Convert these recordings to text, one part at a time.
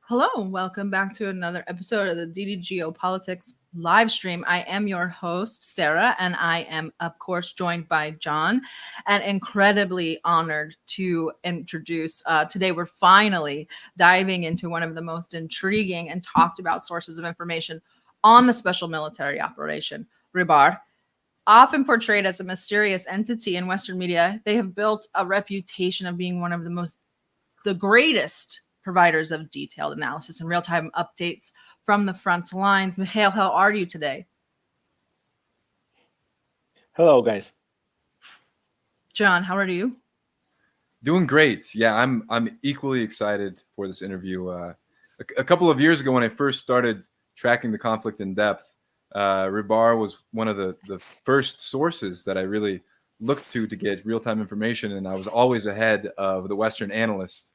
Hello, welcome back to another episode of the DD Geopolitics live stream. I am your host, Sarah, and I am, of course, joined by John, and incredibly honored to introduce. Today, we're finally diving into one of the most intriguing and talked about sources of information on the special military operation, Rybar. Often portrayed as a mysterious entity in Western media, they have built a reputation of being one of the greatest providers of detailed analysis and real-time updates from the front lines. Mikhail, how are you today? Hello, guys. John, how are you? Doing great. Yeah, I'm equally excited for this interview. A couple of years ago, when I first started tracking the conflict in depth, Rybar was one of the first sources that I really looked to get real-time information, and I was always ahead of the Western analysts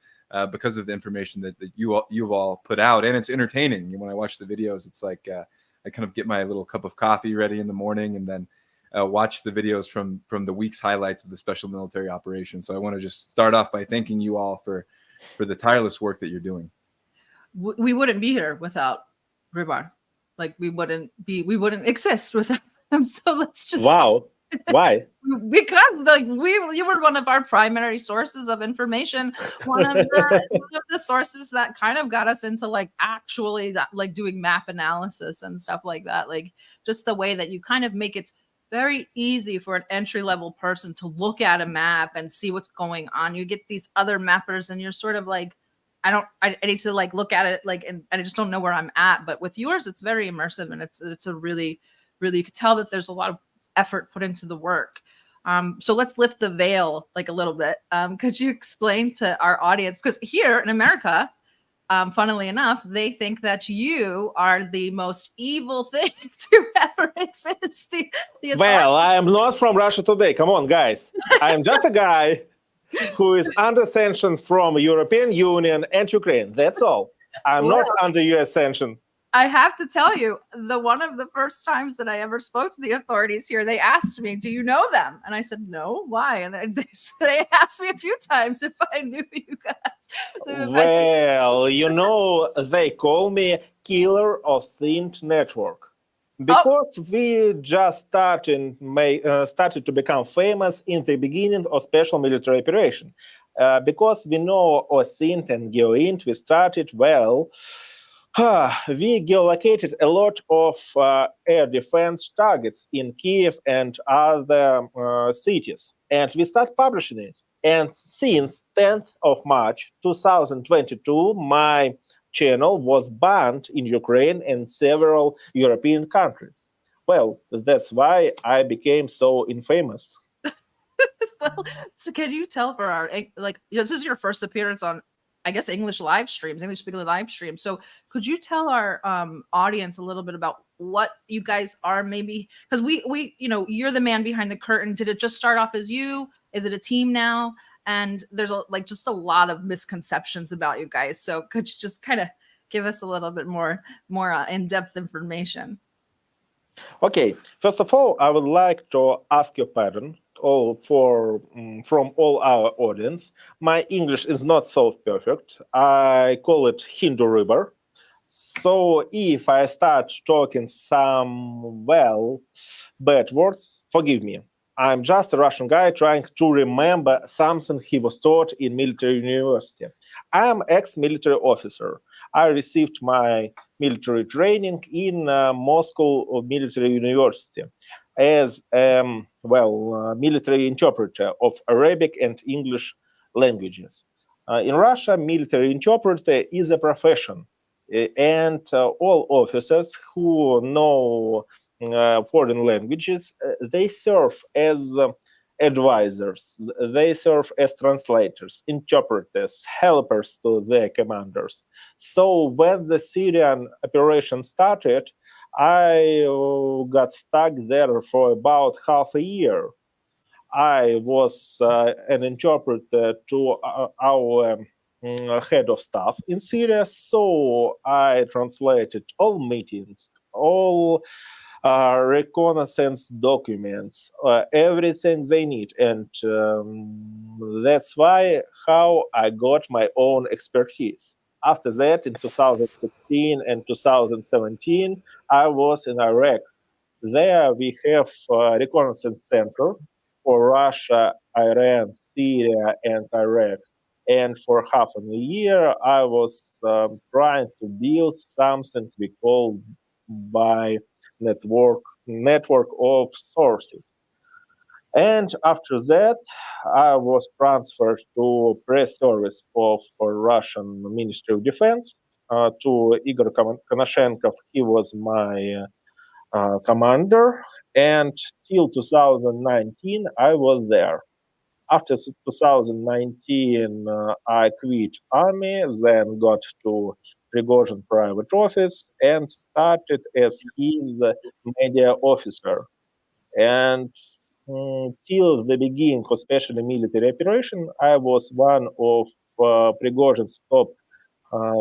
because of the information that you've all put out, and it's entertaining. When I watch the videos, it's like I kind of get my little cup of coffee ready in the morning, and then watch the videos from the week's highlights of the special military operation. So I want to just start off by thanking you all for the tireless work that you're doing. We wouldn't be here without Rybar. Like we wouldn't exist without them. So let's just Why? Because you were one of our primary sources of information, one of the sources that kind of got us into actually doing map analysis and stuff like that. Like just the way that you kind of make it very easy for an entry-level person to look at a map and see what's going on. You get these other mappers and you're sort of like, I need to look at it and I just don't know where I'm at. But with yours, it's very immersive, and it's a really, you could tell that there's a lot of effort put into the work. So let's lift the veil a little bit. Could you explain to our audience, because here in America, funnily enough, they think that you are the most evil thing to ever exist. Well, I am not from Russia today. Come on, guys. I am just a guy who is under sanctions from European Union and Ukraine. That's all. I'm not under US sanction. I have to tell you, one of the first times that I ever spoke to the authorities here, they asked me, "Do you know them?" And I said, "No, why?" And they asked me a few times if I knew you guys. So they call me killer of Saint network because we just started to become famous in the beginning of special military operation. Because we know OSINT and GeoINT, we started well. We geolocated a lot of air defense targets in Kiev and other cities, and we start publishing it. And since 10th of March 2022, my channel was banned in Ukraine and several European countries. Well, that's why I became so infamous. Well, so can you tell for our this is your first appearance on, I guess, English speaking live stream. So could you tell our audience a little bit about what you guys are, maybe, because we you're the man behind the curtain. Did it just start off as you? Is it a team now? And there's just a lot of misconceptions about you guys. So could you just kind of give us a little bit more in-depth information? Okay, first of all, I would like to ask your pardon from all our audience. My English is not so perfect. I call it Hindu River. So if I start talking some, bad words, forgive me. I'm just a Russian guy trying to remember something he was taught in military university. I am ex-military officer. I received my military training in Moscow Military University as military interpreter of Arabic and English languages. In Russia, military interpreter is a profession, and all officers who know foreign languages, they serve as advisors, they serve as translators, interpreters, helpers to their commanders. So when the Syrian operation started, I got stuck there for about half a year. I was an interpreter to our head of staff in Syria, so I translated all meetings, all reconnaissance documents, everything they need, and that's how I got my own expertise. After that, in 2016 and 2017, I was in Iraq. There we have a reconnaissance center for Russia, Iran, Syria, and Iraq. And for half a year, I was trying to build something we call by network of sources. And after that, I was transferred to press service of Russian Ministry of Defense to Igor Konashenkov. He was my commander, and till 2019, I was there. After 2019, I quit army, then got to Prigozhin private office and started as his media officer. And till the beginning of special military operation, I was one of Prigozhin's top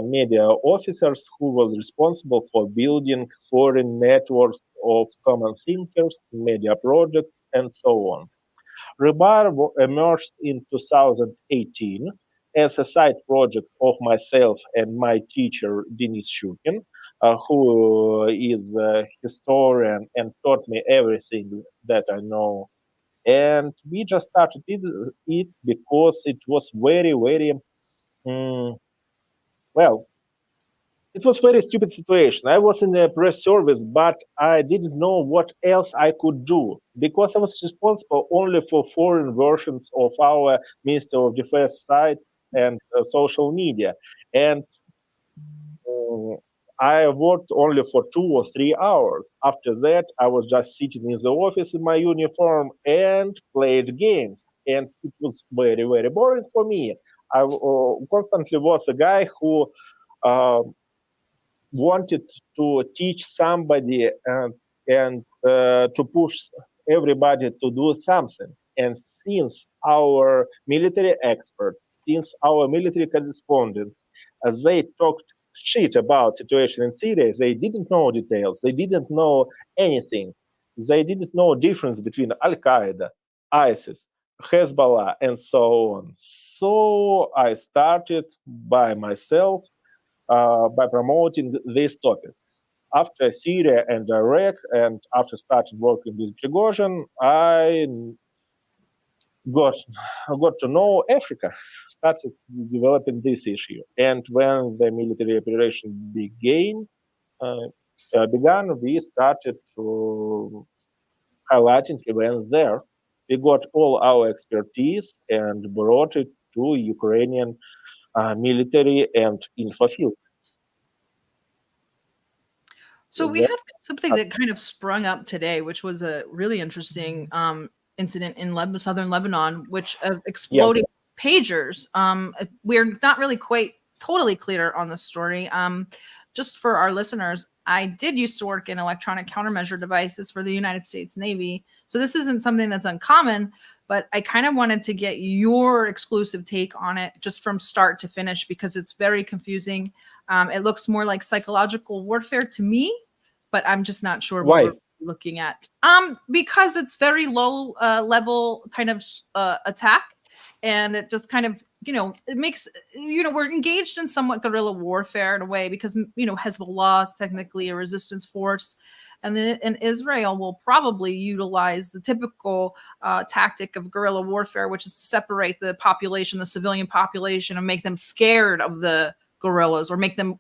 media officers who was responsible for building foreign networks of common thinkers, media projects, and so on. Rybar emerged in 2018 as a side project of myself and my teacher, Denis Shukin, who is a historian and taught me everything that I know. And we just started it because it was very, very, well, it was very stupid situation. I was in the press service, but I didn't know what else I could do because I was responsible only for foreign versions of our Minister of Defense site and social media. And I worked only for 2 or 3 hours. After that, I was just sitting in the office in my uniform and played games. And it was very, very boring for me. I constantly was a guy who wanted to teach somebody and to push everybody to do something. And since our military experts, since our military correspondents, they talked shit about situation in Syria, they didn't know details, they didn't know anything. They didn't know difference between Al-Qaeda, ISIS, Hezbollah, and so on. So I started by myself by promoting these topics. After Syria and Iraq, and after starting working with Prigozhin, I got to know Africa, started developing this issue. And when the military operation began, we started to highlighting events there. We got all our expertise and brought it to Ukrainian military and info field. So we had something that kind of sprung up today, which was a really interesting incident in southern Lebanon, which exploding pagers. We're not really quite totally clear on the story. Just for our listeners, I did used to work in electronic countermeasure devices for the United States Navy. So this isn't something that's uncommon, but I kind of wanted to get your exclusive take on it just from start to finish because it's very confusing. It looks more like psychological warfare to me, but I'm just not sure what we're looking at. Because it's very low level kind of attack, and it just kind of, it makes, we're engaged in somewhat guerrilla warfare in a way because, Hezbollah is technically a resistance force. And Israel will probably utilize the typical tactic of guerrilla warfare, which is to separate the population, the civilian population, and make them scared of the guerrillas, or make them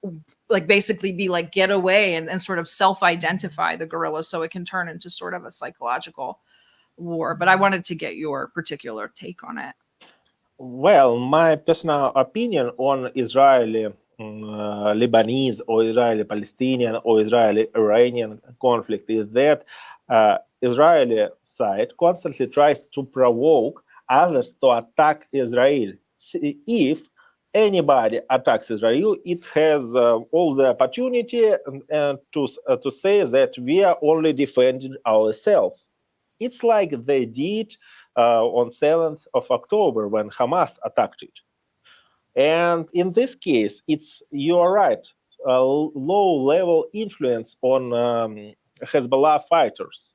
basically be get away and sort of self-identify the guerrillas so it can turn into sort of a psychological war. But I wanted to get your particular take on it. Well, my personal opinion on Israeli Lebanese or Israeli Palestinian or Israeli Iranian conflict is that Israeli side constantly tries to provoke others to attack Israel. If anybody attacks Israel, it has all the opportunity to say that we are only defending ourselves. It's like they did on 7th of October when Hamas attacked it. And in this case, you're right, low-level influence on Hezbollah fighters.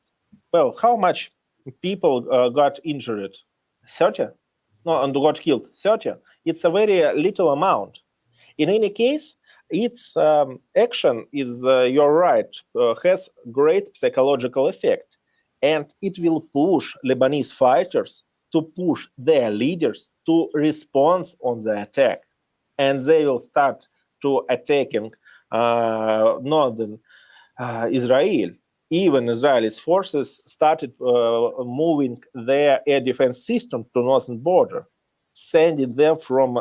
Well, how much people got injured? 30? No, and got killed? 30? It's a very little amount. In any case, its action is, you're right, has great psychological effect, and it will push Lebanese fighters to push their leaders to respond on the attack, and they will start to attacking northern Israel. Even Israeli forces started moving their air defense system to northern border, sending them from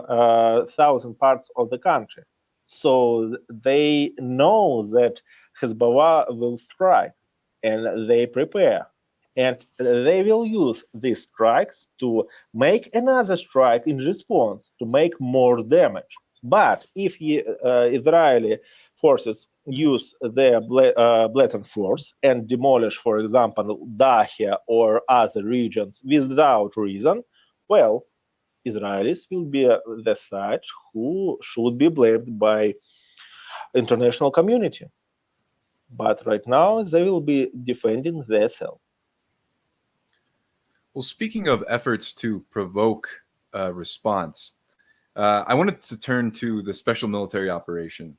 southern parts of the country. So they know that Hezbollah will strike, and they prepare. And they will use these strikes to make another strike in response to make more damage. But if Israeli forces use their blatant force and demolish, for example, Dahia or other regions without reason, well, Israelis will be the side who should be blamed by international community. But right now, they will be defending themselves. Well, speaking of efforts to provoke a response, I wanted to turn to the special military operation.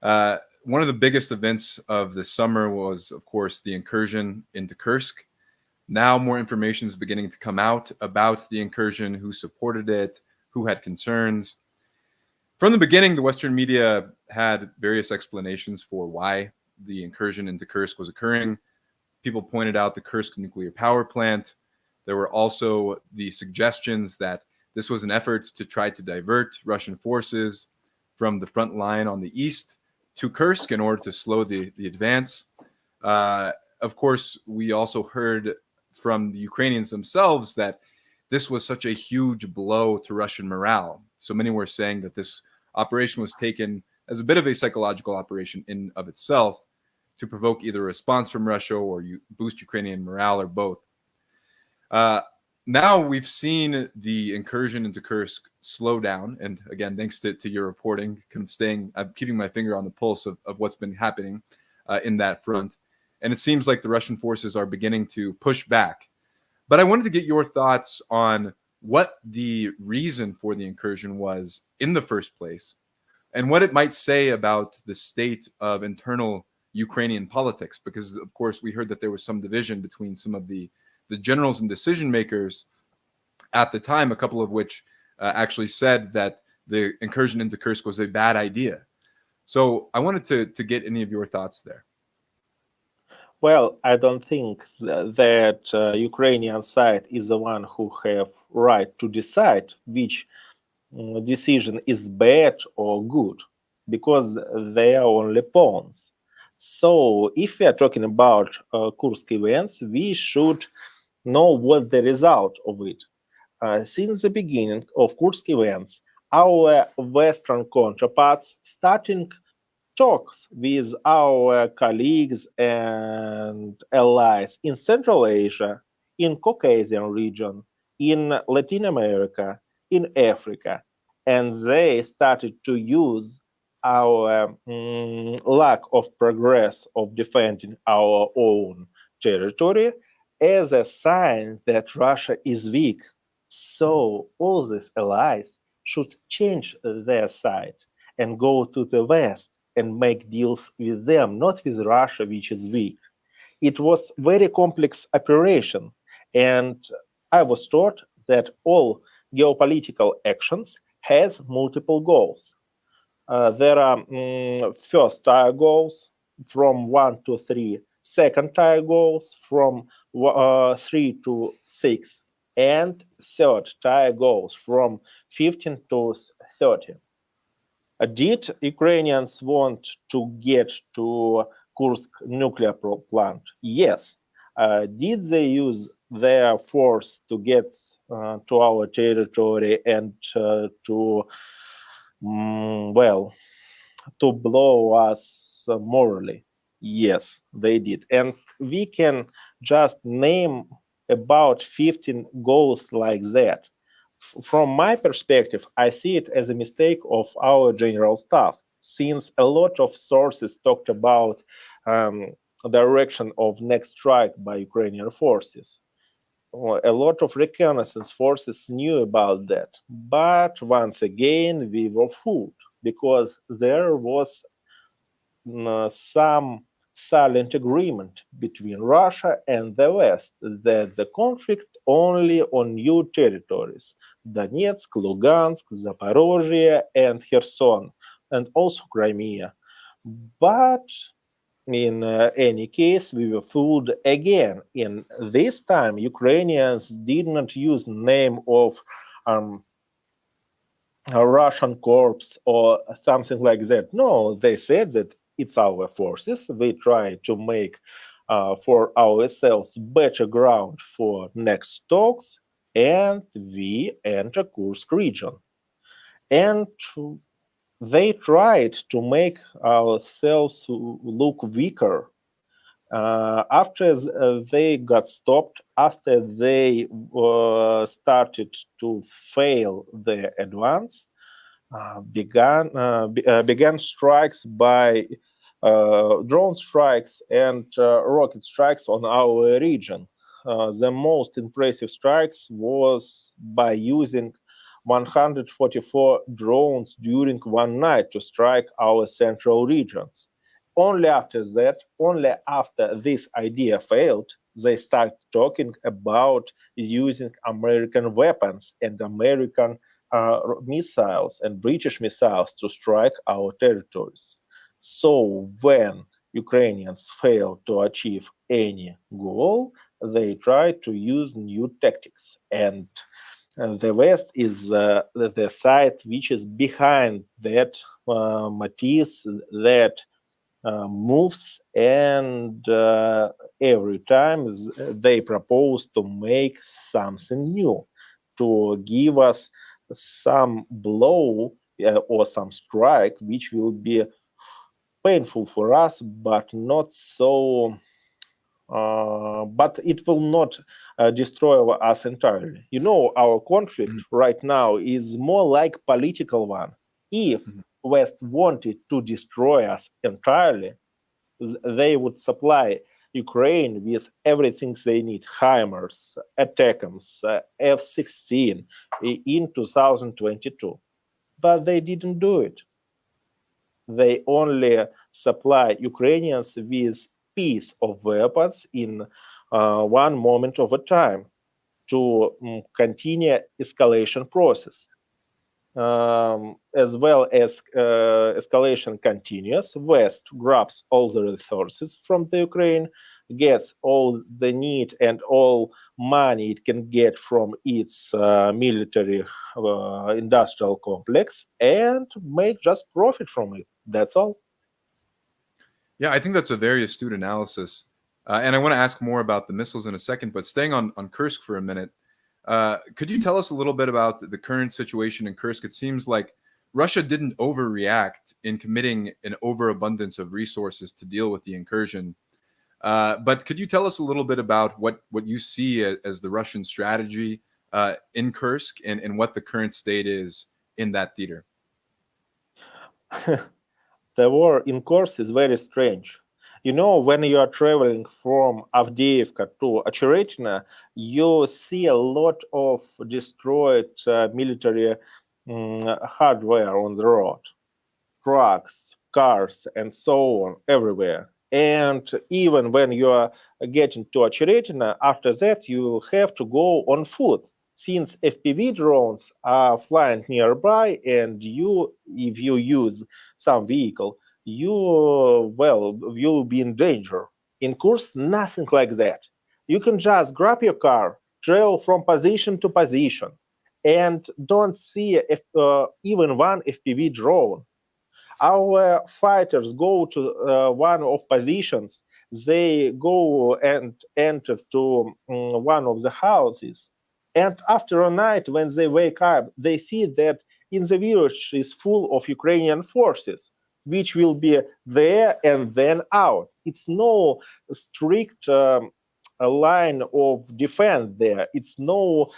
One of the biggest events of the summer was, of course, the incursion into Kursk. Now more information is beginning to come out about the incursion, who supported it, who had concerns. From the beginning, the Western media had various explanations for why the incursion into Kursk was occurring. People pointed out the Kursk nuclear power plant. There were also the suggestions that this was an effort to try to divert Russian forces from the front line on the east to Kursk in order to slow the advance. Of course, we also heard from the Ukrainians themselves that this was such a huge blow to Russian morale. So many were saying that this operation was taken as a bit of a psychological operation in of itself to provoke either a response from Russia or boost Ukrainian morale or both. Now we've seen the incursion into Kursk slow down. And again, thanks to your reporting, I'm keeping my finger on the pulse of what's been happening in that front. And it seems like the Russian forces are beginning to push back. But I wanted to get your thoughts on what the reason for the incursion was in the first place, and what it might say about the state of internal Ukrainian politics. Because, of course, we heard that there was some division between some of the generals and decision makers at the time, a couple of which actually said that the incursion into Kursk was a bad idea. So I wanted to get any of your thoughts there. Well, I don't think that Ukrainian side is the one who have right to decide which decision is bad or good, because they are only pawns. So if we are talking about Kursk events, we should know what the result of it. Since the beginning of Kursk events, our Western counterparts starting talks with our colleagues and allies in Central Asia, in Caucasian region, in Latin America, in Africa, and they started to use our lack of progress of defending our own territory as a sign that Russia is weak. So all these allies should change their side and go to the West and make deals with them, not with Russia, which is weak. It was very complex operation, and I was taught that all geopolitical actions has multiple goals. There are first tier goals from 1 to 3, second tier goals from 3 to 6, and third tier goals from 15 to 30. Did Ukrainians want to get to Kursk nuclear plant? Yes. Did they use their force to get to our territory and to blow us morally? Yes, they did. And we can just name about 15 goals like that. From my perspective, I see it as a mistake of our general staff, since a lot of sources talked about direction of next strike by Ukrainian forces. A lot of reconnaissance forces knew about that, but once again, we were fooled. because there was some silent agreement between Russia and the West that the conflict only on new territories, Donetsk, Lugansk, Zaporozhye, and Kherson, and also Crimea. But in any case, we were fooled again. In this time, Ukrainians did not use name of a Russian corps or something like that. No, they said that it's our forces. We try to make for ourselves better ground for next talks, and we enter Kursk region. And they tried to make ourselves look weaker. After they got stopped, after they started to fail their advance, began strikes by drone strikes and rocket strikes on our region. The most impressive strikes was by using 144 drones during one night to strike our central regions. Only after that, only after this idea failed, they started talking about using American weapons and American missiles and British missiles to strike our territories. So when Ukrainians fail to achieve any goal, they try to use new tactics. And the West is the side which is behind that motives, that moves, and every time they propose to make something new, to give us some blow or some strike which will be painful for us, but not so. But it will not destroy us entirely. You know, our conflict right now is more like political one. If West wanted to destroy us entirely, they would supply Ukraine with everything they need: HIMARS, ATACMS, F-16 in 2022. But they didn't do it. They only supply Ukrainians with piece of weapons in one moment of a time to continue escalation process. As well as escalation continues, West grabs all the resources from the Ukraine, gets all the need and all money it can get from its military industrial complex, and make just profit from it. That's all. Yeah, I think that's a very astute analysis. And I want to ask more about the missiles in a second, but staying on Kursk for a minute, could you tell us a little bit about the current situation in Kursk? It seems like Russia didn't overreact in committing an overabundance of resources to deal with the incursion. But could you tell us a little bit about what you see as the Russian strategy in Kursk, and what the current state is in that theater? The war in Kursk is very strange. You know, when you are traveling from Avdiivka to Ocheretino, you see a lot of destroyed military hardware on the road, trucks, cars, and so on, everywhere. And even when you are getting to Ocheretino, after that, you have to go on foot, since FPV drones are flying nearby, and you, if you use some vehicle, you will be in danger. In Kursk, nothing like that. You can just grab your car, travel from position to position, and don't see even one FPV drone. Our fighters go to one of positions. They go and enter to one of the houses, and after a night, when they wake up, they see that in the village is full of Ukrainian forces, which will be there and then out. It's no strict a line of defense there. It's no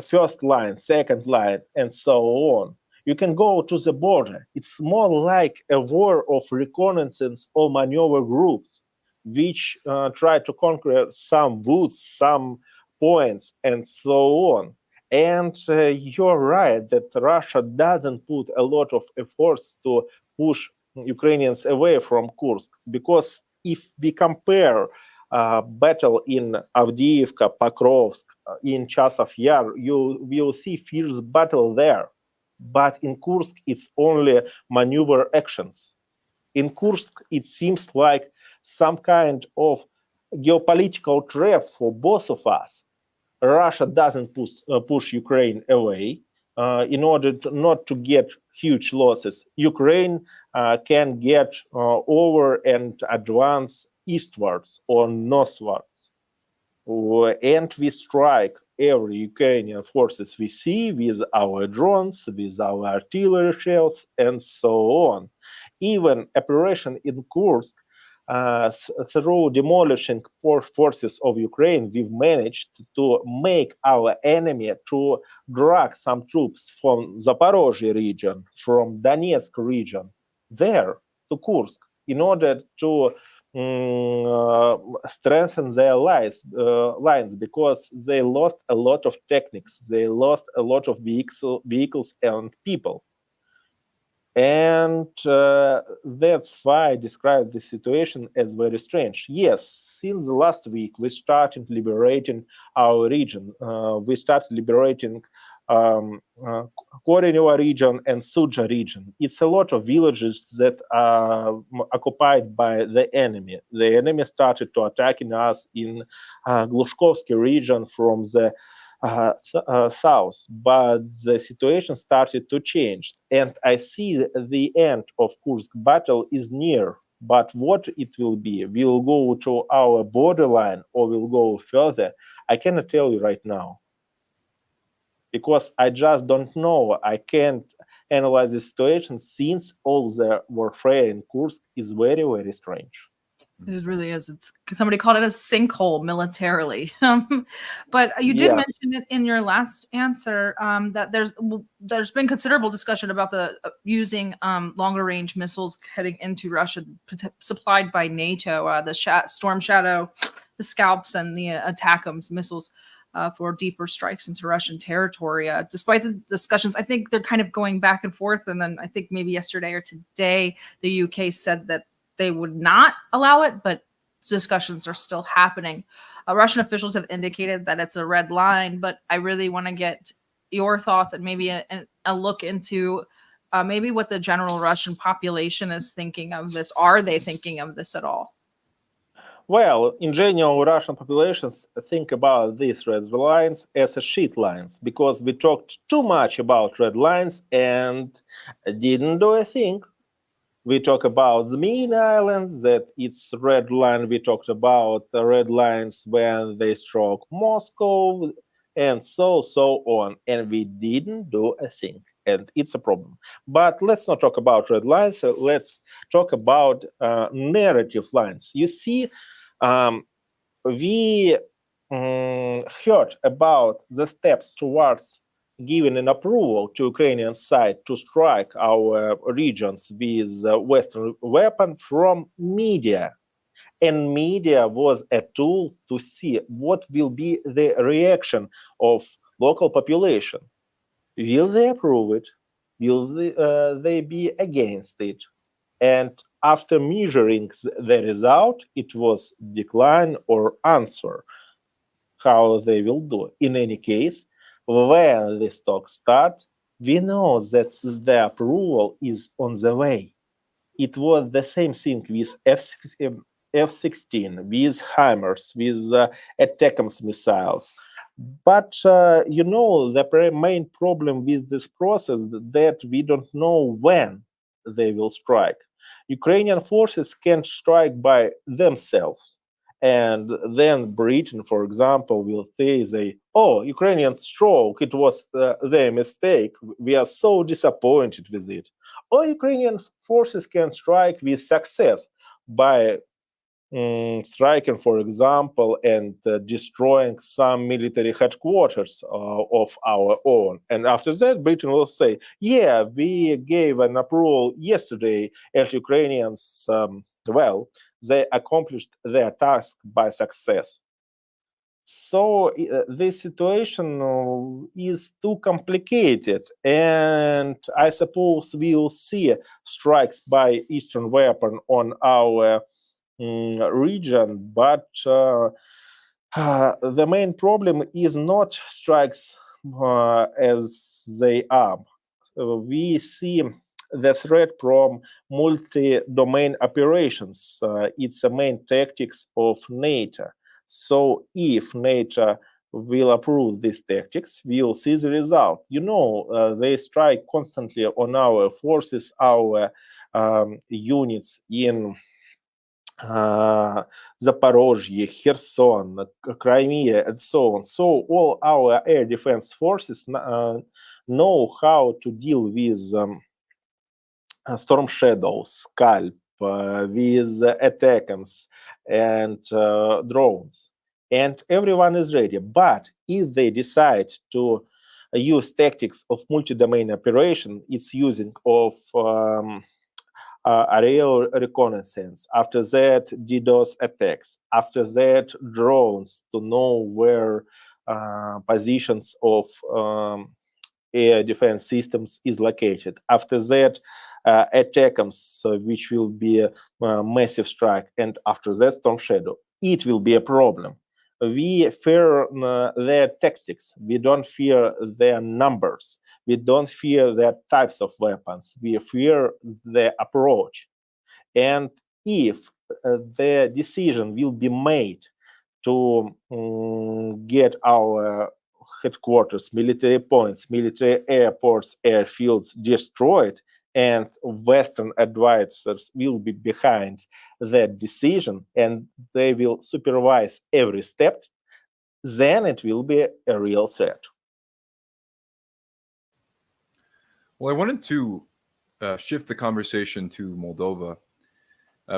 first line, second line, and so on. You can go to the border. It's more like a war of reconnaissance or maneuver groups, which try to conquer some woods, some points, and so on. And you're right that Russia doesn't put a lot of efforts to push Ukrainians away from Kursk, because if we compare battle in Avdiivka, Pokrovsk, in Chasov Yar, you will see fierce battle there. But in Kursk, it's only maneuver actions. In Kursk, it seems like some kind of geopolitical trap for both of us. Russia doesn't push Ukraine away in order not to get huge losses. Ukraine can get over and advance eastwards or northwards. And we strike every Ukrainian forces we see with our drones, with our artillery shells, and so on. Even operation in Kursk, through demolishing forces of Ukraine, we've managed to make our enemy to drag some troops from Zaporozhye region, from Donetsk region, there to Kursk, in order to strengthen their lines, because they lost a lot of techniques, they lost a lot of vehicles and people. And that's why I describe the situation as very strange. Yes, since last week, we started liberating our region. We started liberating Koreneva region and Sudzha region. It's a lot of villages that are occupied by the enemy. The enemy started to attacking us in Glushkovsky region from the south, but the situation started to change, and I see the end of Kursk battle is near. But what it will be, will go to our borderline or will go further, I cannot tell you right now, because I just don't know. I can't analyze the situation, since all the warfare in Kursk is very, very strange. It really is. It's somebody called it a sinkhole militarily. But you did Yeah. mention it in your last answer that there's been considerable discussion about the using longer range missiles heading into Russia, supplied by NATO, the Storm Shadow, the Scalps, and the ATACMS missiles for deeper strikes into Russian territory. Despite the discussions, I think they're kind of going back and forth. And then I think maybe yesterday or today, the UK said that they would not allow it, but discussions are still happening. Russian officials have indicated that it's a red line, but I really want to get your thoughts and maybe a look into maybe what the general Russian population is thinking of this. Are they thinking of this at all? Well, in general, Russian populations think about these red lines as a shit lines, because we talked too much about red lines and didn't do a thing. We talk about the Zmin Islands, that it's red line. We talked about the red lines when they struck Moscow, and so on. And we didn't do a thing, and it's a problem. But let's not talk about red lines. So let's talk about narrative lines. You see, we heard about the steps towards giving an approval to Ukrainian side to strike our regions with Western weapon from media. And media was a tool to see what will be the reaction of local population. Will they approve it? Will they be against it? And after measuring the result, it was decline or answer, how they will do. In any case, when this talk starts, we know that the approval is on the way. It was the same thing with F-16, with HIMARS, with ATACMS missiles. But the main problem with this process that we don't know when they will strike. Ukrainian forces can strike by themselves. And then Britain, for example, will say, Ukrainian stroke, it was their mistake. We are so disappointed with it. Or Ukrainian forces can strike with success by striking, for example, and destroying some military headquarters of our own. And after that, Britain will say, yeah, we gave an approval yesterday, and Ukrainians, they accomplished their task by success. So this situation is too complicated, and I suppose we will see strikes by Eastern weapon on our region, but the main problem is not strikes as they are. We see the threat from multi-domain operations. It's a main tactics of NATO. So if NATO will approve these tactics, we'll see the result. They strike constantly on our forces, our units in Zaporozhye, Kherson, Crimea, and so on. So all our air defense forces know how to deal with Storm Shadows, Scalp, with attackers and drones. And everyone is ready. But if they decide to use tactics of multi-domain operation, it's using of aerial reconnaissance. After that, DDoS attacks. After that, drones to know where positions of air defense systems is located. After that, attackers, which will be a massive strike. And after that, Storm Shadow. It will be a problem. We fear their tactics. We don't fear their numbers. We don't fear their types of weapons. We fear their approach. And if the decision will be made to get our headquarters, military points, military airports, airfields destroyed, and Western advisors will be behind that decision and they will supervise every step, then it will be a real threat. Well, I wanted to shift the conversation to Moldova.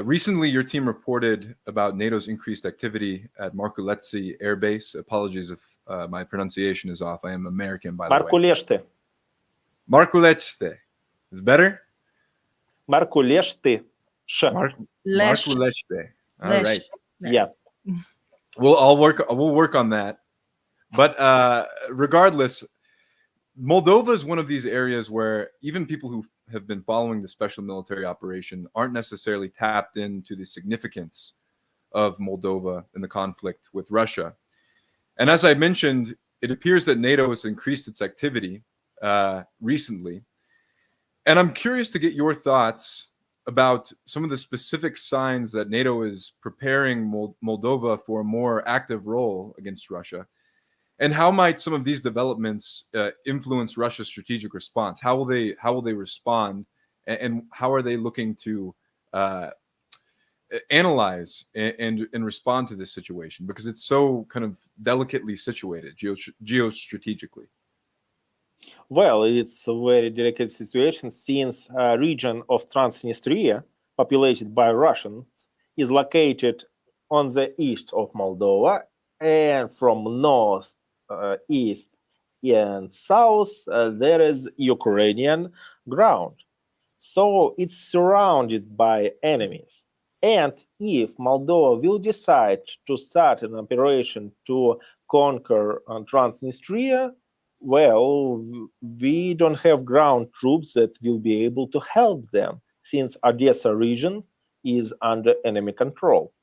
Recently, your team reported about NATO's increased activity at Markuletse Air Base. Apologies if my pronunciation is off. I am American, by the way. Markuletse. Is better? Markuletse. Markuletse. All right. Yeah. We'll work on that. But regardless, Moldova is one of these areas where even people who have been following the special military operation aren't necessarily tapped into the significance of Moldova in the conflict with Russia. And as I mentioned, it appears that NATO has increased its activity recently. And I'm curious to get your thoughts about some of the specific signs that NATO is preparing Moldova for a more active role against Russia. And how might some of these developments influence Russia's strategic response? How will they respond, and how are they looking to analyze and respond to this situation? Because it's so kind of delicately situated geostrategically. Well, it's a very delicate situation since a region of Transnistria, populated by Russians, is located on the east of Moldova, and from north, east, and south, there is Ukrainian ground. So it's surrounded by enemies. And if Moldova will decide to start an operation to conquer Transnistria, well, we don't have ground troops that will be able to help them, since Odessa region is under enemy control.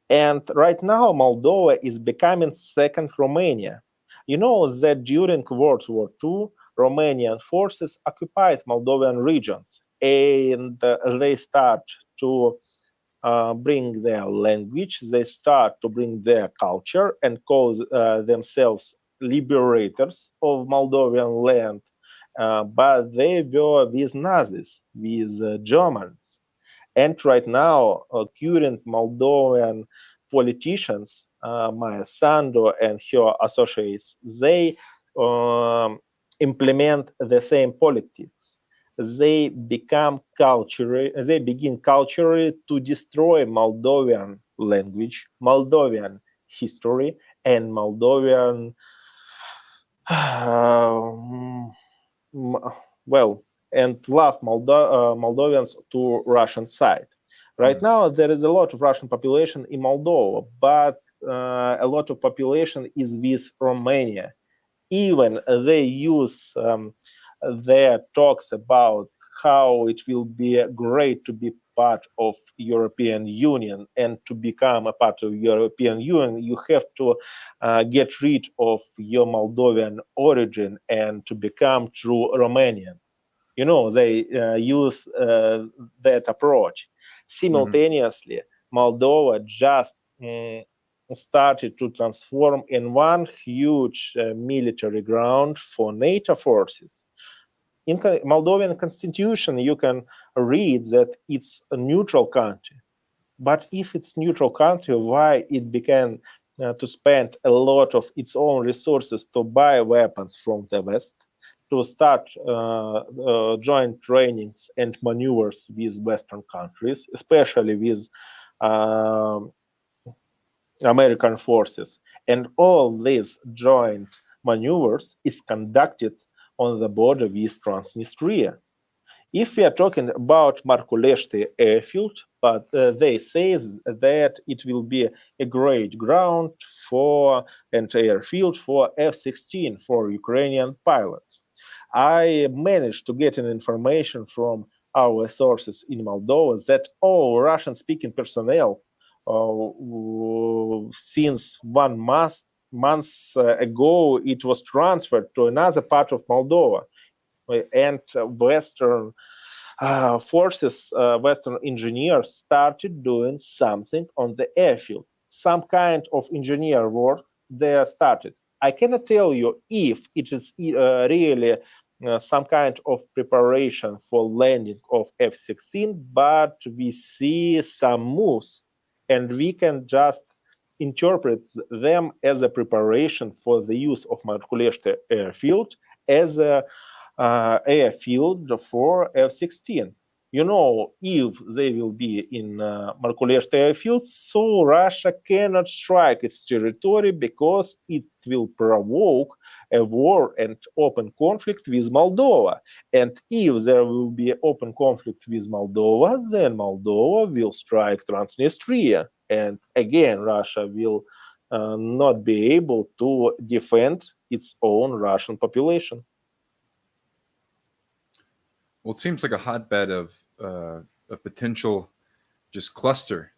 And right now, Moldova is becoming second Romania. You know that during World War II, Romanian forces occupied Moldovan regions, and they start to bring their language, they start to bring their culture and call themselves liberators of Moldovan land, but they were with Nazis, with Germans. And right now, current Moldovan politicians, Maya Sandu and her associates, they implement the same politics. They begin culturally to destroy Moldovan language, Moldovan history, and Moldovan and love Moldovans to Russian side. Right now, there is a lot of Russian population in Moldova, but a lot of population is with Romania. Even they use their talks about how it will be great to be part of European Union, and to become a part of European Union, you have to get rid of your Moldovan origin and to become true Romanian. They use that approach. Simultaneously, Moldova just started to transform in one huge military ground for NATO forces. In Moldovan constitution, you can read that it's a neutral country. But if it's neutral country, why it began to spend a lot of its own resources to buy weapons from the West, to start joint trainings and maneuvers with Western countries, especially with American forces. And all these joint maneuvers is conducted on the border with Transnistria. If we are talking about Markuleshte airfield, but they say that it will be a great ground for and airfield for F-16 for Ukrainian pilots. I managed to get an information from our sources in Moldova that all Russian-speaking personnel since 1 month ago, it was transferred to another part of Moldova, and Western forces, Western engineers started doing something on the airfield. Some kind of engineer work they started. I cannot tell you if it is really some kind of preparation for landing of F-16, but we see some moves, and we can just interpret them as a preparation for the use of Markuleshte airfield as a airfield for F-16. If they will be in Markuleshte airfield, so Russia cannot strike its territory because it will provoke a war and open conflict with Moldova. And if there will be open conflict with Moldova, then Moldova will strike Transnistria. And again, Russia will not be able to defend its own Russian population. Well, it seems like a hotbed of a potential just cluster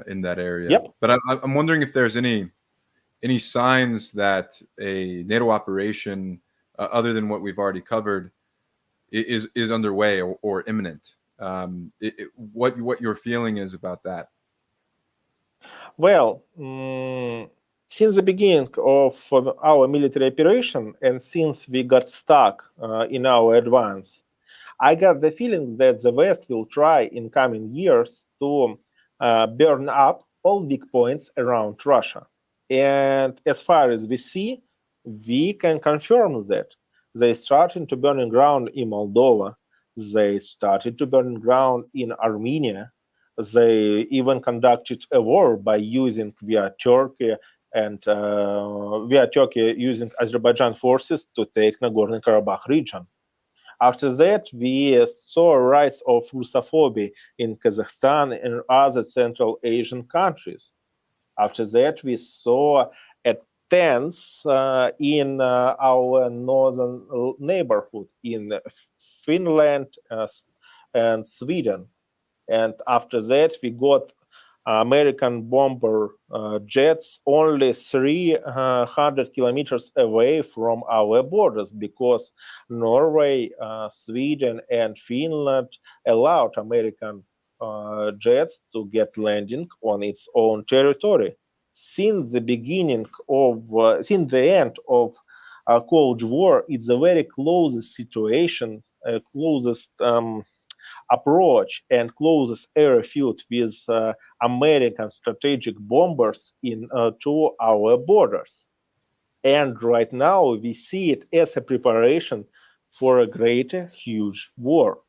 in that area. Yep. But I'm wondering if there's any signs that a NATO operation, other than what we've already covered, is underway or imminent. What your feeling is about that? Well, since the beginning of our military operation, and since we got stuck in our advance, I got the feeling that the West will try in coming years to burn up all weak points around Russia. And as far as we see, we can confirm that. They started to burn ground in Moldova. They started to burn ground in Armenia. They even conducted a war by using via Turkey using Azerbaijan forces to take Nagorno-Karabakh region. After that, we saw a rise of Russophobia in Kazakhstan and other Central Asian countries. After that, we saw a tense in our northern neighborhood in Finland and Sweden. And after that, we got American bomber jets only 300 kilometers away from our borders, because Norway, Sweden, and Finland allowed American jets to get landing on its own territory. Since the end of Cold War, it's a very closest situation, closest approach and closest airfield with American strategic bombers to our borders. And right now we see it as a preparation for a greater, huge war.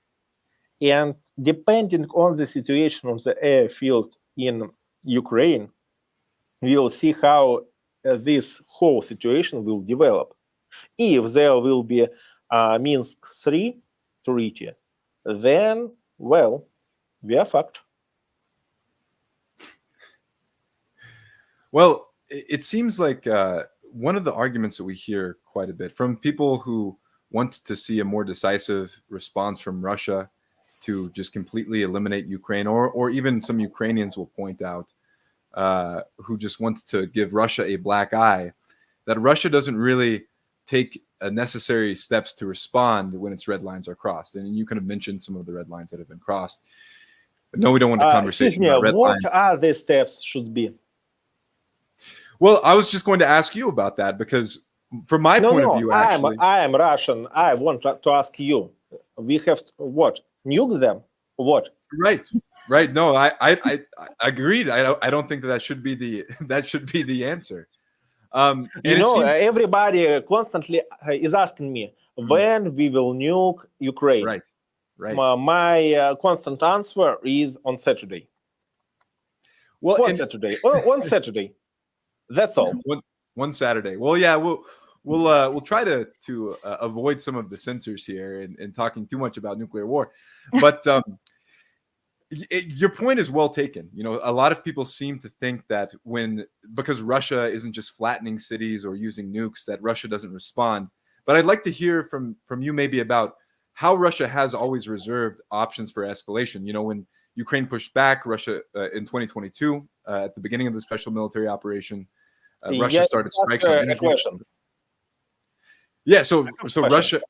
And depending on the situation on the airfield in Ukraine, we will see how this whole situation will develop. If there will be Minsk III treaty, then, well, we are fucked. Well, it seems like one of the arguments that we hear quite a bit from people who want to see a more decisive response from Russia to just completely eliminate Ukraine, or even some Ukrainians will point out who just want to give Russia a black eye, that Russia doesn't really take necessary steps to respond when its red lines are crossed. And you kind of mentioned some of the red lines that have been crossed. But no, we don't want a conversation about red what lines. are the steps should be? Well, I was just going to ask you about that because from my point of view, actually, I am Russian. I want to ask you. We have what? Nuke them? What? Right. No, I agreed. I don't think that should be the answer. And everybody constantly is asking me when we will nuke Ukraine. Right. My constant answer is on Saturday. Well, on Saturday. That's all. One Saturday. Well, yeah, we'll try to avoid some of the censors here and talking too much about nuclear war, but your point is well taken. A lot of people seem to think that because Russia isn't just flattening cities or using nukes, that Russia doesn't respond. But I'd like to hear from you maybe about how Russia has always reserved options for escalation. When Ukraine pushed back, Russia in 2022 at the beginning of the special military operation, Russia started strikes on energy. Yeah, so Russia.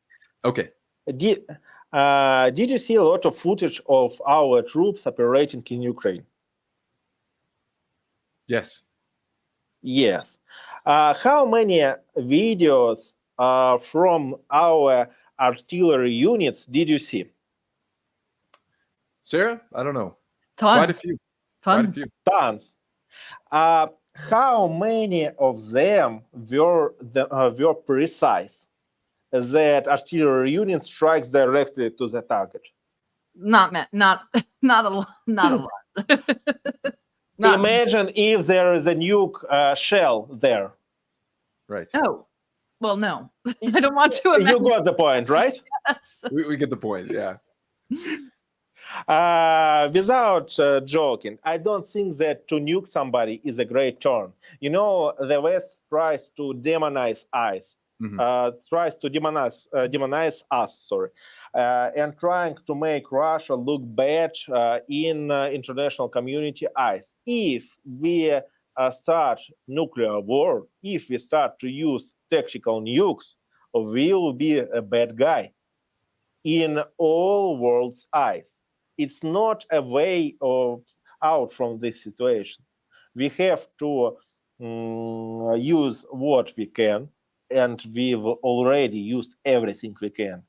Okay. Did you see a lot of footage of our troops operating in Ukraine? Yes. How many videos from our artillery units did you see? Sarah, I don't know. Tons. Quite a few. Tons. How many of them were precise that artillery unit strikes directly to the target? Not a lot. Imagine if there is a nuke shell there. Right. Oh, well, no. I don't want to imagine. You got the point, right? Yes. We get the point, yeah. Without joking, I don't think that to nuke somebody is a great turn. The West tries to demonize us. Tries to demonize us, and trying to make Russia look bad in international community eyes. If we start nuclear war, if we start to use tactical nukes, we will be a bad guy in all world's eyes. It's not a way out from this situation. We have to use what we can, and we've already used everything we can.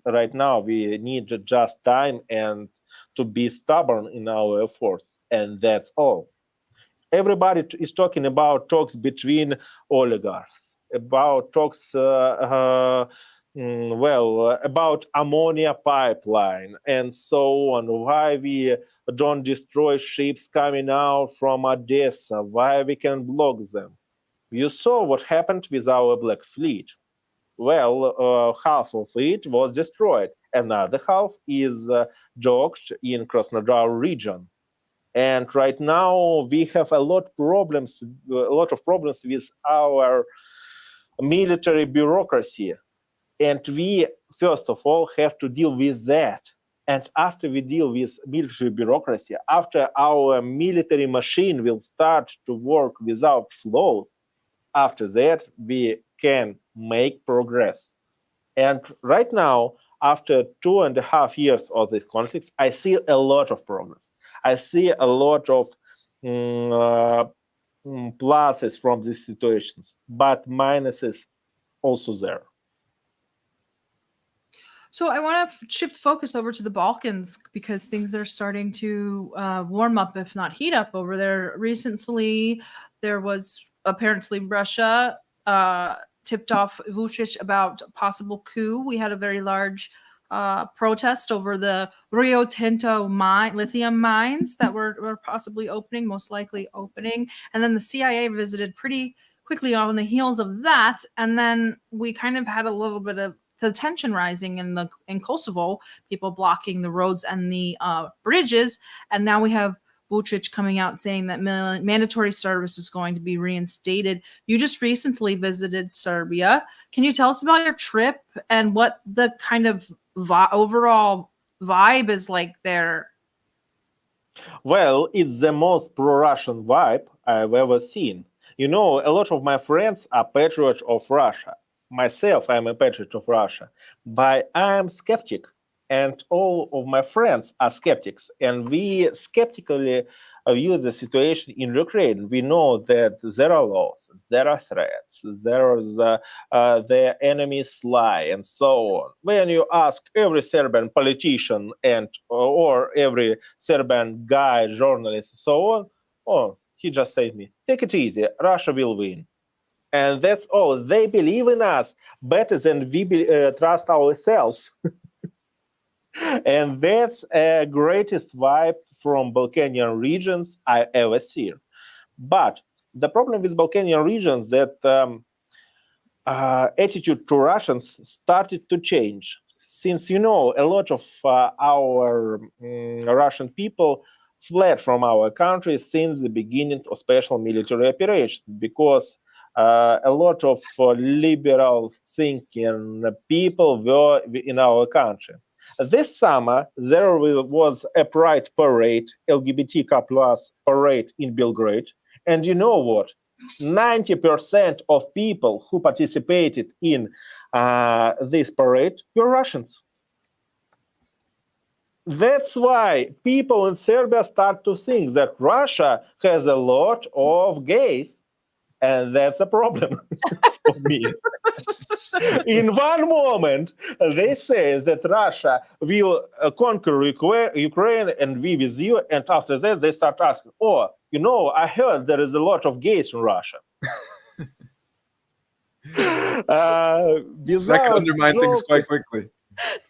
Right now, we need just time and to be stubborn in our efforts, and that's all. Everybody is talking about talks between oligarchs, about talks, about ammonia pipeline, and so on. Why we don't destroy ships coming out from Odessa? Why we can block them? You saw what happened with our Black Fleet. Well, half of it was destroyed. Another half is docked in Krasnodar region. And right now we have a lot of problems with our military bureaucracy. And we, first of all, have to deal with that. And after we deal with military bureaucracy, after our military machine will start to work without flaws, after that, we can make progress. And right now, after 2.5 years of these conflicts, I see a lot of progress. I see a lot of pluses from these situations, but minuses also there. So I want to shift focus over to the Balkans because things are starting to warm up, if not heat up over there. Recently, there was apparently Russia tipped off Vučić about a possible coup. We had a very large protest over the Rio Tinto lithium mines that were possibly opening, most likely opening. And then the CIA visited pretty quickly on the heels of that. And then we kind of had a little bit of the tension rising in Kosovo, people blocking the roads and the bridges. And now we have Vučić coming out saying that mandatory service is going to be reinstated. You just recently visited Serbia. Can you tell us about your trip and what the kind of overall vibe is like there? Well, it's the most pro-Russian vibe I've ever seen. You know, a lot of my friends are patriots of Russia. Myself, I'm a patriot of Russia, but I'm skeptic, and all of my friends are skeptics, and we skeptically view the situation in Ukraine. We know that there are laws, there are threats, there is the enemy's lie, and so on. When you ask every Serbian politician and or every Serbian guy, journalist, so on, oh, he just said me, take it easy, Russia will win. And that's all. They believe in us better than we trust ourselves. And that's a greatest vibe from Balkanian regions I ever see. But the problem with Balkanian regions that attitude to Russians started to change. Since, you know, a lot of our Russian people fled from our country since the beginning of special military operations because a lot of liberal thinking people were in our country. This summer, there was a pride parade, LGBTQ plus parade in Belgrade. And you know what? 90% of people who participated in this parade were Russians. That's why people in Serbia start to think that Russia has a lot of gays. And that's a problem for me. In one moment, they say that Russia will conquer Ukraine and we with you. And after that, they start asking, oh, you know, I heard there is a lot of gays in Russia. That can undermine things quite quickly.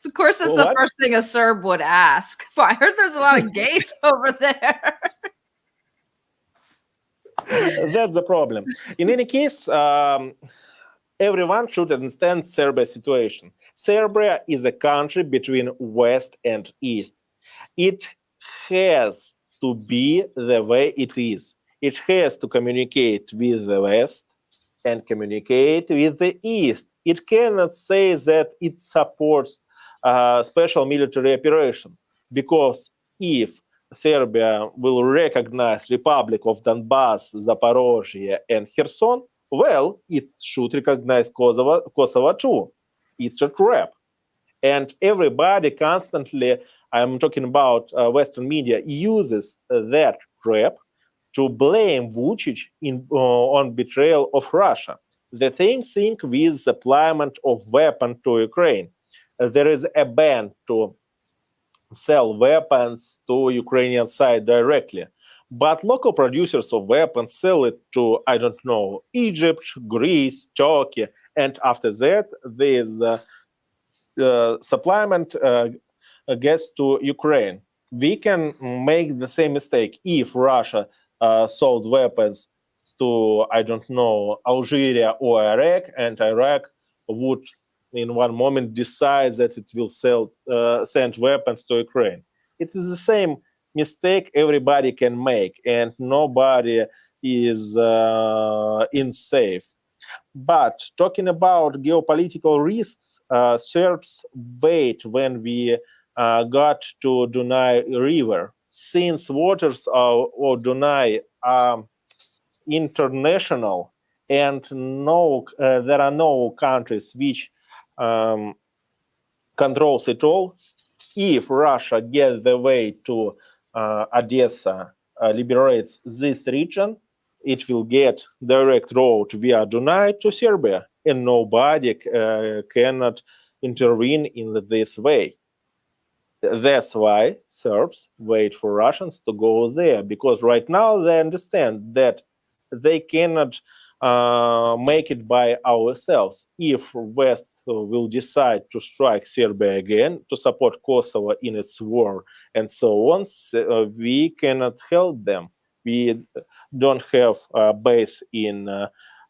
Of course, it's the first thing a Serb would ask. But I heard there's a lot of gays over there. That's the problem. In any case, everyone should understand Serbia's situation. Serbia is a country between West and East. It has to be the way it is. It has to communicate with the West and communicate with the East. It cannot say that it supports special military operation, because if Serbia will recognize Republic of Donbass, Zaporozhye, and Kherson, well, it should recognize Kosovo too. It's a trap. And everybody constantly, I'm talking about Western media, uses that trap to blame Vučić on betrayal of Russia. The same thing with supplyment of weapons to Ukraine. There is a ban to sell weapons to Ukrainian side directly. But local producers of weapons sell it to, I don't know, Egypt, Greece, Turkey. And after that, this supplement gets to Ukraine. We can make the same mistake if Russia sold weapons to, I don't know, Algeria or Iraq, and Iraq would in one moment decide that it will send weapons to Ukraine. It is the same mistake everybody can make, and nobody is safe. But talking about geopolitical risks, Serbs wait when we got to Dunaj River. Since waters of Dunaj are international and there are no countries which controls it all, if Russia gets the way to Odessa, liberates this region, it will get direct road via Dunaj to Serbia, and nobody cannot intervene in this way. That's why Serbs wait for Russians to go there, because right now they understand that they cannot make it by ourselves. If West will decide to strike Serbia again, to support Kosovo in its war, and so on, we cannot help them. We don't have a base in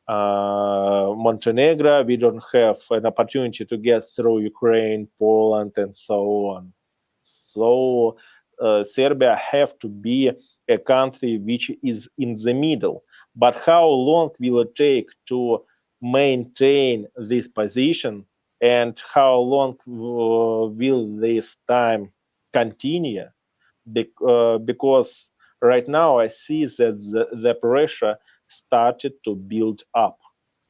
Montenegro. We don't have an opportunity to get through Ukraine, Poland, and so on. So Serbia have to be a country which is in the middle. But how long will it take to maintain this position, and how long will this time continue? Because right now I see that the pressure started to build up,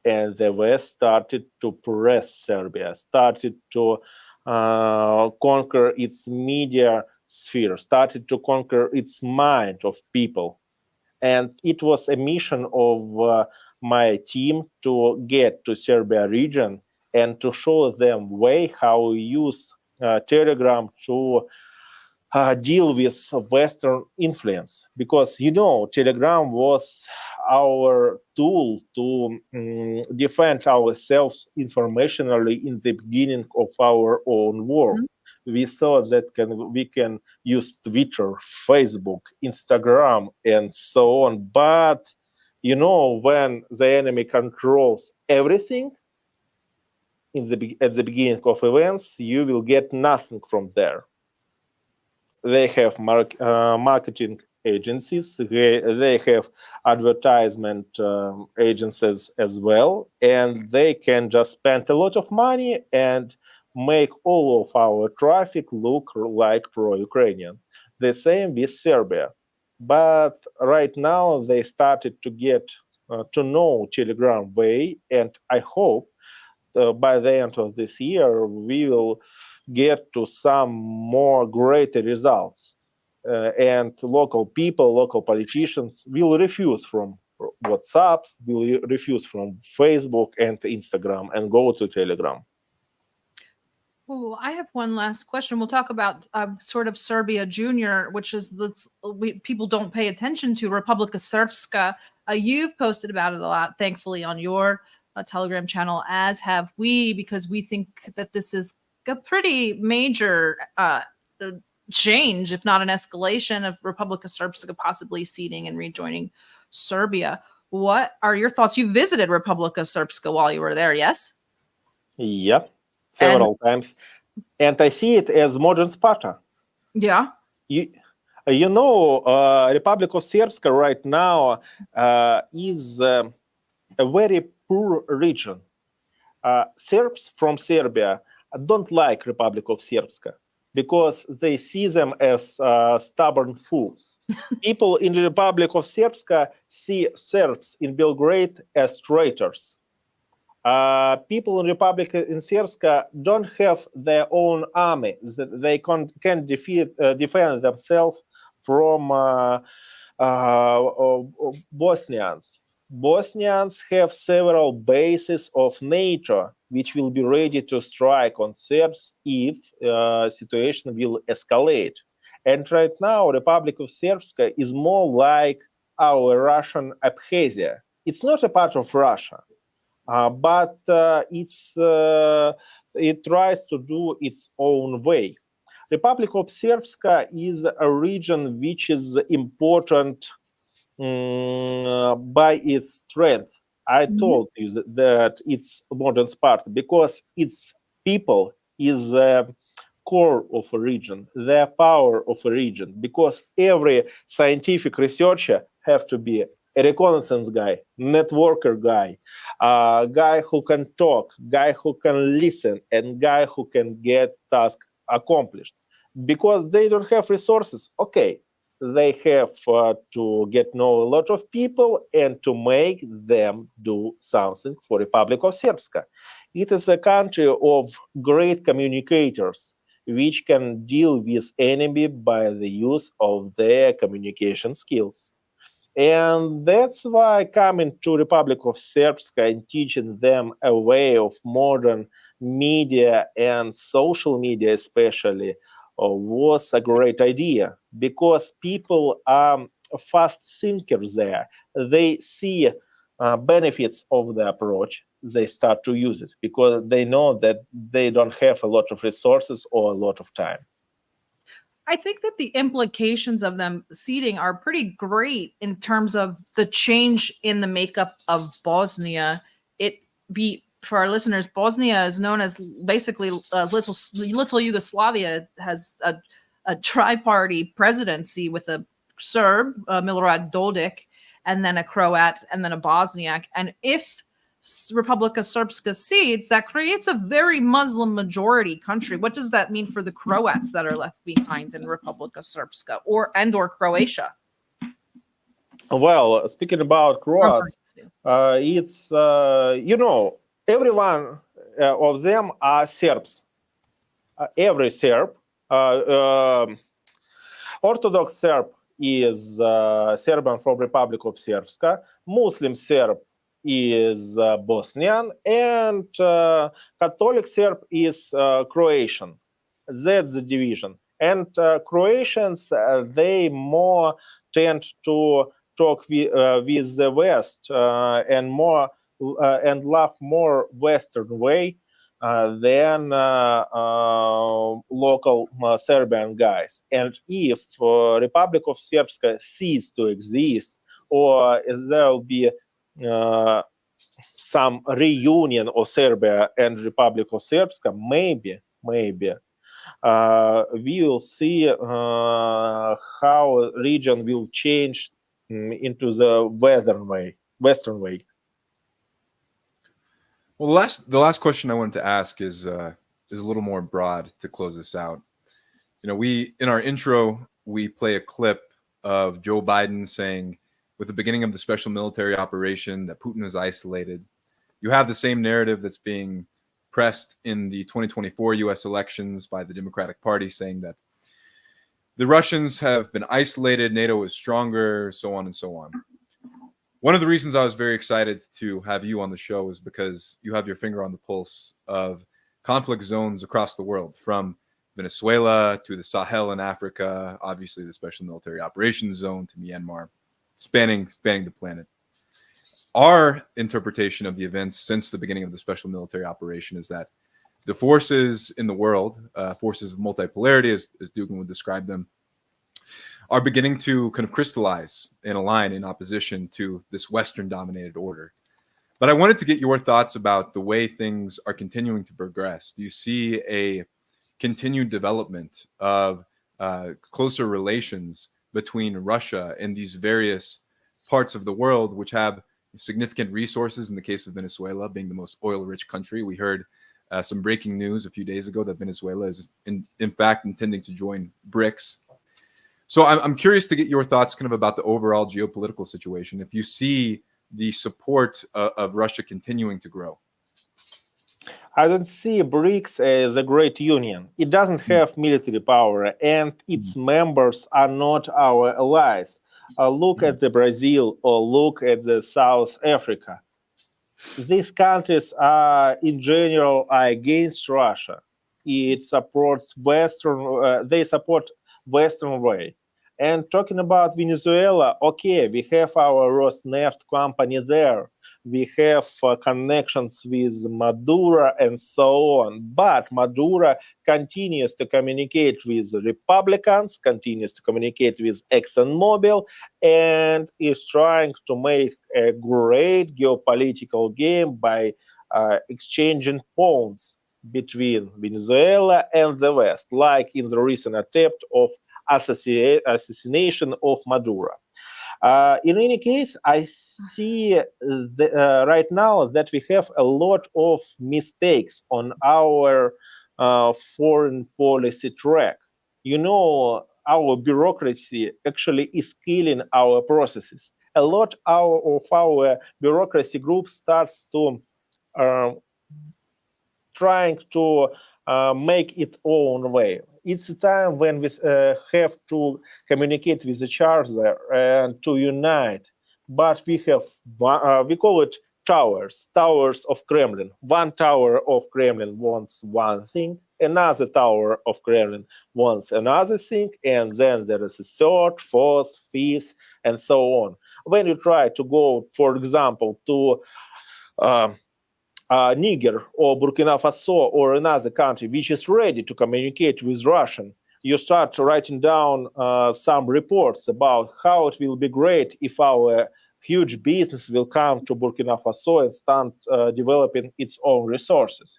and the West started to press Serbia, started to conquer its media sphere, started to conquer its mind of people. And it was a mission of my team to get to Serbia region and to show them way how we use Telegram to deal with Western influence, because Telegram was our tool to defend ourselves informationally in the beginning of our own war. We thought that we can use Twitter, Facebook, Instagram, and so on. But when the enemy controls everything at the beginning of events, you will get nothing from there. They have marketing agencies, they have advertisement agencies as well, and they can just spend a lot of money and make all of our traffic look like pro-Ukrainian. The same with Serbia. But right now they started to get to know Telegram way, and I hope by the end of this year we will get to some more greater results. And local people, local politicians will refuse from WhatsApp, will refuse from Facebook and Instagram and go to Telegram. Oh, I have one last question. We'll talk about sort of Serbia Junior, which is people don't pay attention to, Republika Srpska. You've posted about it a lot, thankfully, on your Telegram channel, as have we, because we think that this is a pretty major change, if not an escalation, of Republika Srpska possibly ceding and rejoining Serbia. What are your thoughts? You visited Republika Srpska while you were there, yes? Yeah, several times. And I see it as modern Sparta. Yeah. Republic of Srpska right now is a very poor region. Serbs from Serbia don't like Republic of Srpska because they see them as stubborn fools. People in the Republic of Srpska see Serbs in Belgrade as traitors. People in Republic in Srpska don't have their own army. They can defend themselves from Bosnians. Bosnians have several bases of NATO which will be ready to strike on Serbs if situation will escalate. And right now, Republic of Srpska is more like our Russian Abkhazia. It's not a part of Russia, but it tries to do its own way. Republic of Srpska is a region which is important by its strength. I told you that it's modern Sparta because its people is the core of a region, the power of a region, because every scientific researcher have to be a reconnaissance guy, networker guy, guy who can talk, guy who can listen, and guy who can get tasks accomplished. Because they don't have resources, okay, they have to get know a lot of people and to make them do something for Republic of Srpska. It is a country of great communicators, which can deal with enemy by the use of their communication skills. And that's why coming to Republic of Srpska and teaching them a way of modern media and social media especially was a great idea, because people are fast thinkers there. They see benefits of the approach. They start to use it because they know that they don't have a lot of resources or a lot of time. I think that the implications of them ceding are pretty great in terms of the change in the makeup of Bosnia. For our listeners, Bosnia is known as basically little Yugoslavia. Has tri-party presidency with a Serb, Milorad Dodik, and then a Croat, and then a Bosniak. And if Republika Srpska cedes, that creates a very Muslim majority country. What does that mean for the Croats that are left behind in Republika Srpska or Croatia? Well, speaking about Croats, it's every one of them are Serbs. Every Serb, Orthodox Serb is Serbian from Republic of Srpska, Muslim Serb is Bosnian, and Catholic Serb is Croatian. That's the division. And Croatians, they more tend to talk with the West and love more Western way than local Serbian guys. And if Republic of Srpska cease to exist, or there will be some reunion of Serbia and Republic of Srpska, maybe we will see how region will change into the Western way. Well, the last question I wanted to ask is a little more broad to close this out. We in our intro we play a clip of Joe Biden saying, with the beginning of the special military operation, that Putin is isolated. You have the same narrative that's being pressed in the 2024 U.S. elections by the Democratic Party, saying that the Russians have been isolated, NATO is stronger, so on and so on. One of the reasons I was very excited to have you on the show is because you have your finger on the pulse of conflict zones across the world, from Venezuela to the Sahel in Africa, obviously the Special Military Operations Zone, to Myanmar, spanning the planet. Our interpretation of the events since the beginning of the special military operation is that the forces in the world, forces of multipolarity, as Dugan would describe them, are beginning to kind of crystallize and align in opposition to this Western-dominated order. But I wanted to get your thoughts about the way things are continuing to progress. Do you see a continued development of closer relations between Russia and these various parts of the world which have significant resources? In the case of Venezuela being the most oil-rich country, we heard some breaking news a few days ago that Venezuela is in fact intending to join BRICS. So I'm curious to get your thoughts kind of about the overall geopolitical situation, if you see the support of Russia continuing to grow. I don't see BRICS as a great union. It doesn't have military power, and its members are not our allies. Look at the Brazil, or look at the South Africa. These countries are, in general, against Russia. It supports they support Western way. And talking about Venezuela, okay, we have our Rosneft company there. We have connections with Maduro and so on. But Maduro continues to communicate with Republicans, continues to communicate with ExxonMobil, and is trying to make a great geopolitical game by exchanging pawns between Venezuela and the West, like in the recent attempt of assassination of Maduro. In any case, I see right now that we have a lot of mistakes on our foreign policy track. Our bureaucracy actually is killing our processes. A lot of our bureaucracy group starts to trying to make its own way. It's a time when we have to communicate with each other and to unite. But we have, we call it towers of Kremlin. One tower of Kremlin wants one thing, another tower of Kremlin wants another thing, and then there is a third, fourth, fifth, and so on. When you try to go, for example, to Niger or Burkina Faso or another country which is ready to communicate with Russian, you start writing down some reports about how it will be great if our huge business will come to Burkina Faso and start developing its own resources.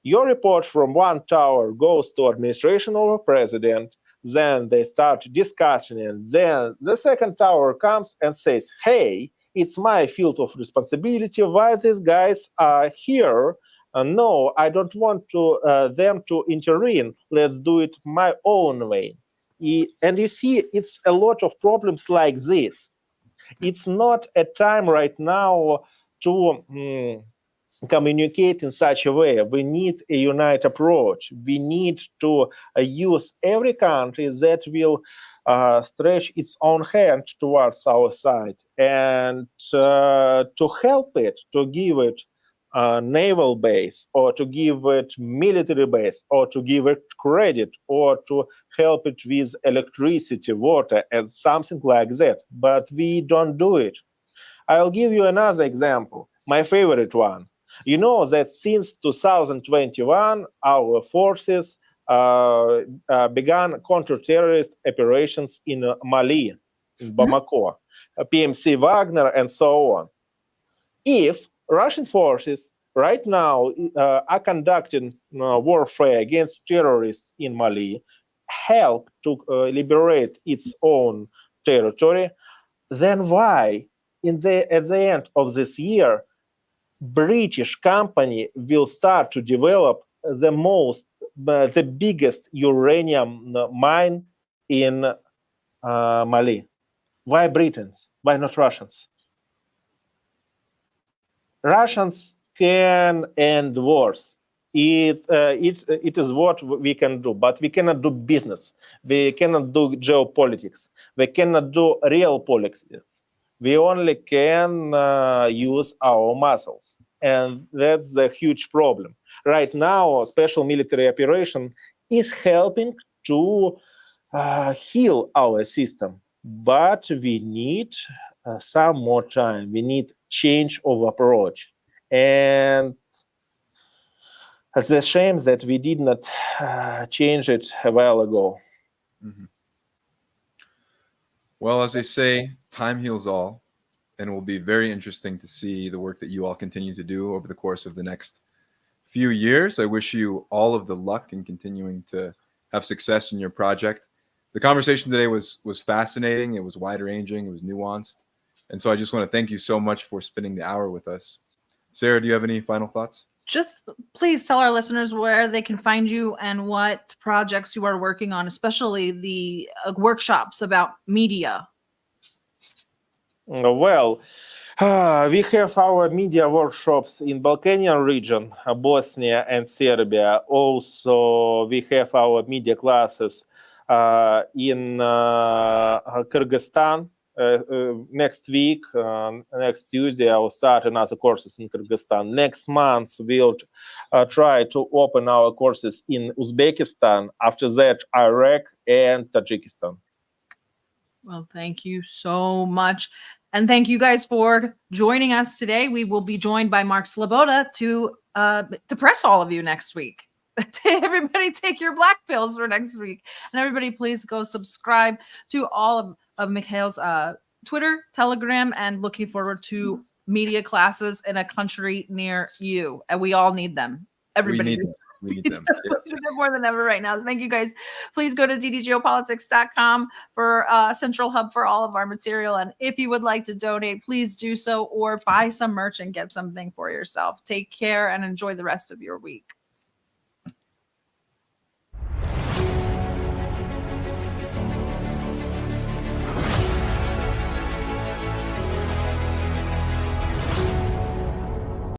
Your report from one tower goes to administration of a president, Then they start discussing, and then the second tower comes and says, hey, it's my field of responsibility. Why these guys are here? No, I don't want them to intervene. Let's do it my own way. And you see, it's a lot of problems like this. It's not a time right now to communicate in such a way. We need a united approach. We need to use every country that will stretch its own hand towards our side, and to help it, to give it a naval base, or to give it military base, or to give it credit, or to help it with electricity, water, and something like that. But we don't do it. I'll give you another example, my favorite one. You know that since 2021, our forces began counter-terrorist operations in Mali, in Bamako, PMC Wagner, and so on. If Russian forces right now are conducting warfare against terrorists in Mali, help to liberate its own territory, then why, at the end of this year, British company will start to develop the biggest uranium mine in Mali? Why Britons? Why not Russians? Russians can end wars. It is what we can do, but we cannot do business. We cannot do geopolitics. We cannot do real politics. We only can use our muscles. And that's a huge problem. Right now, special military operation is helping to heal our system. But we need some more time. We need change of approach. And it's a shame that we did not change it a while ago. Mm-hmm. Well, as they say, time heals all, and it will be very interesting to see the work that you all continue to do over the course of the next few years. I wish you all of the luck in continuing to have success in your project. The conversation today was fascinating. It was wide-ranging. It was nuanced. And so I just want to thank you so much for spending the hour with us. Sarah, do you have any final thoughts? Just please tell our listeners where they can find you and what projects you are working on, especially the workshops about media. Well, we have our media workshops in Balkanian region, Bosnia and Serbia. Also, we have our media classes in Kyrgyzstan. Next week, next Tuesday, I will start another courses in Kyrgyzstan. Next month, we'll try to open our courses in Uzbekistan. After that, Iraq and Tajikistan. Well, thank you so much. And thank you guys for joining us today. We will be joined by Mark Sloboda to press all of you next week. Everybody take your black pills for next week. And everybody please go subscribe to all of Mikhail's Twitter, Telegram, and looking forward to media classes in a country near you. And we all need them. Everybody needs them. We need them. Yeah. More than ever right now. So thank you guys. Please go to ddgeopolitics.com for a central hub for all of our material. And if you would like to donate, please do so, or buy some merch and get something for yourself. Take care and enjoy the rest of your week.